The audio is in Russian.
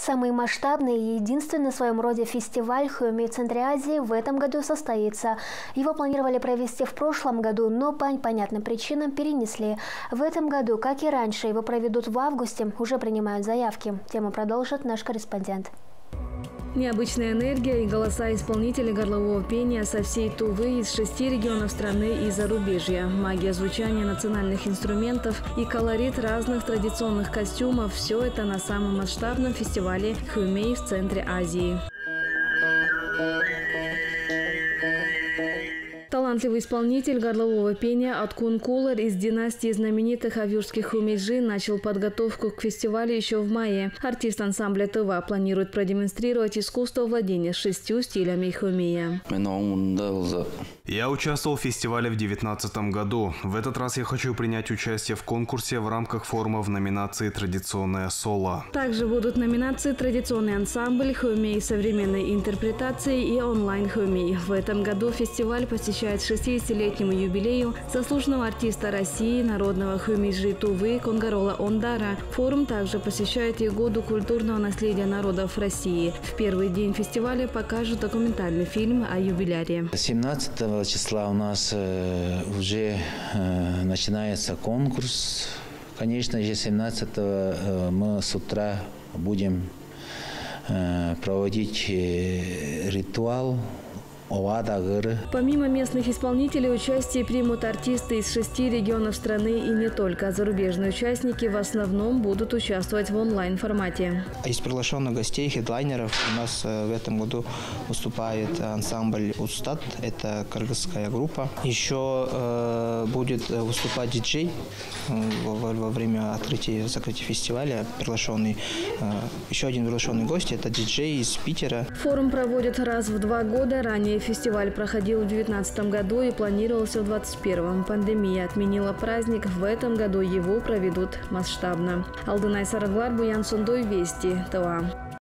Самый масштабный и единственный в своем роде фестиваль Хюмей в Центре Азии в этом году состоится. Его планировали провести в прошлом году, но по понятным причинам перенесли. В этом году, как и раньше, его проведут в августе, уже принимают заявки. Тему продолжит наш корреспондент. Необычная энергия и голоса исполнителей горлового пения со всей Тувы из 6 регионов страны и зарубежья. Магия звучания национальных инструментов и колорит разных традиционных костюмов – все это на самом масштабном фестивале Хюмей в Центре Азии. Талантливый исполнитель горлового пения Аткун Кулар из династии знаменитых авюрских хумейджи начал подготовку к фестивалю еще в мае. Артист ансамбля Тыва планирует продемонстрировать искусство владения 6 стилями хумея. Я участвовал в фестивале в 2019 году. В этот раз я хочу принять участие в конкурсе в рамках форума в номинации «Традиционное соло». Также будут номинации «Традиционный ансамбль», «Хумей современной интерпретации» и «Онлайн-хумей». В этом году фестиваль посещает 60-летнему юбилею заслуженного артиста России, народного хумейджи Тувы Конгарола Ондара. Форум также посещает и году культурного наследия народов России. В первый день фестиваля покажут документальный фильм о юбиляре. 17 числа у нас уже начинается конкурс. Конечно же, 17 мы с утра будем проводить ритуал. Помимо местных исполнителей, участие примут артисты из 6 регионов страны и не только. Зарубежные участники в основном будут участвовать в онлайн-формате. Из приглашенных гостей, хедлайнеров, у нас в этом году выступает ансамбль «Устат». Это кыргызская группа. Еще будет выступать диджей во время открытия и закрытия фестиваля. Еще один приглашенный гость – это диджей из Питера. Форум проводят раз в 2 года. Ранее фестиваль проходил в 2019 году и планировался в 2021. Пандемия отменила праздник. В этом году его проведут масштабно. Алдынай Сараглар, Буян Сундой, Вести, ТВА.